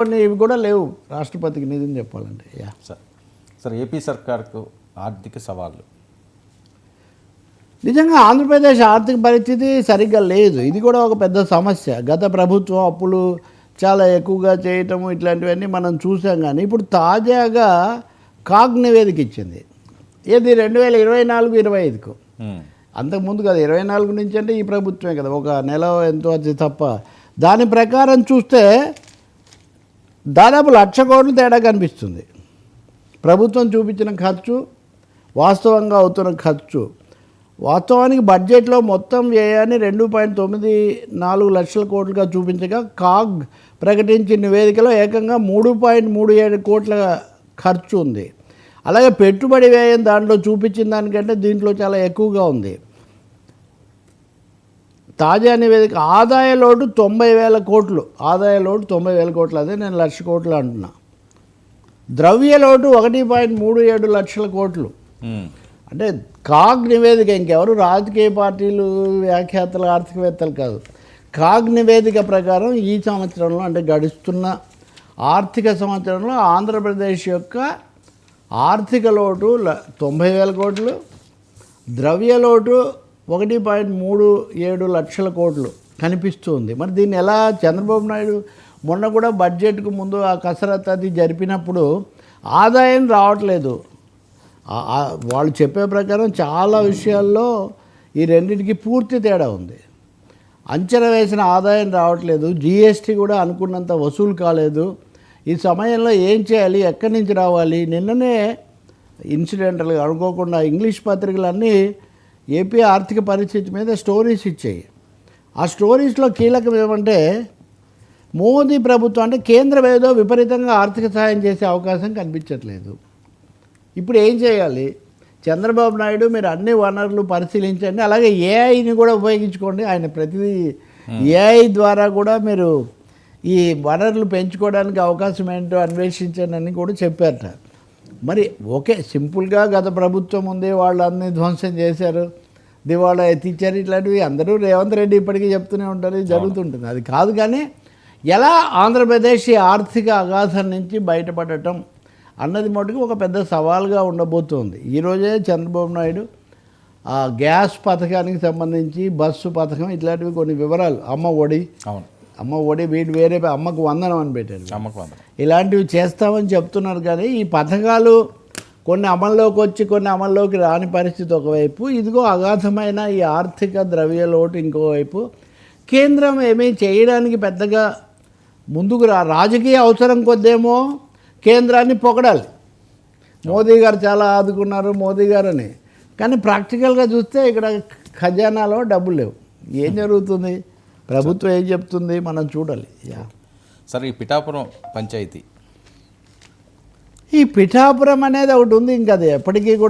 కొన్ని ఇవి కూడా లేవు రాష్ట్రపతికి నిజం చెప్పాలంటే. సార్ ఏపీ సర్కార్కు ఆర్థిక సవాళ్ళు నిజంగా ఆంధ్రప్రదేశ్ ఆర్థిక పరిస్థితి సరిగ్గా లేదు. ఇది కూడా ఒక పెద్ద సమస్య. గత ప్రభుత్వం అప్పులు చాలా ఎక్కువగా చేయటము ఇట్లాంటివన్నీ మనం చూసాం. కానీ ఇప్పుడు తాజాగా కాగ్ నివేదిక ఇచ్చింది. ఏది 2024-25కు. అంతకుముందు కదా 24 నుంచి అంటే ఈ ప్రభుత్వమే కదా, ఒక నెల ఎంతో వచ్చి తప్ప. దాని ప్రకారం చూస్తే దాదాపు 1,00,000 కోట్లు తేడా కనిపిస్తుంది. ప్రభుత్వం చూపించిన ఖర్చు, వాస్తవంగా అవుతున్న ఖర్చు. వాస్తవానికి బడ్జెట్లో మొత్తం వ్యయాన్ని 2.94 లక్షల కోట్లుగా చూపించగా కాగ్ ప్రకటించిన నివేదికలో ఏకంగా 3.37 కోట్ల ఖర్చు ఉంది. అలాగే పెట్టుబడి వ్యయం దాంట్లో చూపించిన దానికంటే దీంట్లో చాలా ఎక్కువగా ఉంది. తాజా నివేదిక ఆదాయ లోటు 90,000 కోట్లు. ఆదాయ లోటు 90,000 కోట్లు, అదే నేను 1,00,000 కోట్లు అంటున్నా. ద్రవ్య లోటు 1.37 లక్షల కోట్లు. అంటే కాగ్ నివేదిక, ఇంకెవరు రాజకీయ పార్టీలు వ్యాఖ్యాతలు ఆర్థికవేత్తలు కాదు. కాగ్ నివేదిక ప్రకారం ఈ సంవత్సరంలో అంటే గడుస్తున్న ఆర్థిక సంవత్సరంలో ఆంధ్రప్రదేశ్ యొక్క ఆర్థిక లోటు 90,000 కోట్లు, ద్రవ్య లోటు 1.37 లక్షల కోట్లు కనిపిస్తుంది. మరి దీన్ని ఎలా చంద్రబాబు నాయుడు మొన్న కూడా బడ్జెట్కు ముందు ఆ కసరత్తు అది జరిపినప్పుడు ఆదాయం రావట్లేదు. వాళ్ళు చెప్పే ప్రకారం చాలా విషయాల్లో ఈ రెండింటికి పూర్తి తేడా ఉంది. అంచనా వేసిన ఆదాయం రావట్లేదు, జీఎస్టీ కూడా అనుకున్నంత వసూలు కాలేదు. ఈ సమయంలో ఏం చేయాలి, ఎక్కడి నుంచి రావాలి? నిన్ననే ఇన్సిడెంటల్గా అనుకోకుండా ఇంగ్లీష్ పత్రికలన్నీ ఏపీ ఆర్థిక పరిస్థితి మీద స్టోరీస్ ఇచ్చాయి. ఆ స్టోరీస్లో కీలకం ఏమంటే మోదీ ప్రభుత్వం అంటే కేంద్రం ఏదో విపరీతంగా ఆర్థిక సహాయం చేసే అవకాశం కనిపించట్లేదు. ఇప్పుడు ఏం చేయాలి? చంద్రబాబు నాయుడు మీరు అన్ని వనరులు పరిశీలించండి, అలాగే ఏఐని కూడా ఉపయోగించుకోండి. ఆయన ప్రతిదీ ఏఐ ద్వారా కూడా మీరు ఈ వనరులు పెంచుకోవడానికి అవకాశం ఏంటో అన్వేషించండి అని కూడా చెప్పారట. మరి ఓకే, సింపుల్గా గత ప్రభుత్వం ఉంది, వాళ్ళు అన్ని ధ్వంసం చేశారు, దివాళా ఎత్తిచ్చారు, ఇట్లాంటివి అందరూ రేవంత్ రెడ్డి ఇప్పటికీ చెప్తూనే ఉంటారు, ఇది జరుగుతుంటుంది. అది కాదు. కానీ ఎలా ఆంధ్రప్రదేశ్ ఆర్థిక అగాధం నుంచి బయటపడటం అన్నది మటుకు ఒక పెద్ద సవాల్గా ఉండబోతోంది. ఈరోజే చంద్రబాబు నాయుడు ఆ గ్యాస్ పథకానికి సంబంధించి, బస్సు పథకం ఇట్లాంటివి కొన్ని వివరాలు, అమ్మ ఒడి వీటి వేరే అమ్మకు వందనం అని పెట్టారు. ఇలాంటివి చేస్తామని చెప్తున్నారు. కానీ ఈ పథకాలు కొన్ని అమల్లోకి వచ్చి కొన్ని అమల్లోకి రాని పరిస్థితి ఒకవైపు, ఇదిగో అగాధమైన ఈ ఆర్థిక ద్రవ్య లోటు ఇంకోవైపు. కేంద్రం ఏమీ చేయడానికి పెద్దగా ముందుకు రాజకీయ అవసరం కొద్దేమో కేంద్రాన్ని పొగడాలి, మోదీ గారు చాలా ఆదుకున్నారు మోదీ గారు అని. కానీ ప్రాక్టికల్గా చూస్తే ఇక్కడ ఖజానాలో డబ్బులు లేవు. ఏం జరుగుతుంది, ప్రభుత్వం ఏం చెప్తుంది మనం చూడాలి. సరే, ఈ పిఠాపురం పంచాయతీ, ఈ పిఠాపురం అనేది ఒకటి ఉంది. ఇంకా అది ఎప్పటికీ కూడా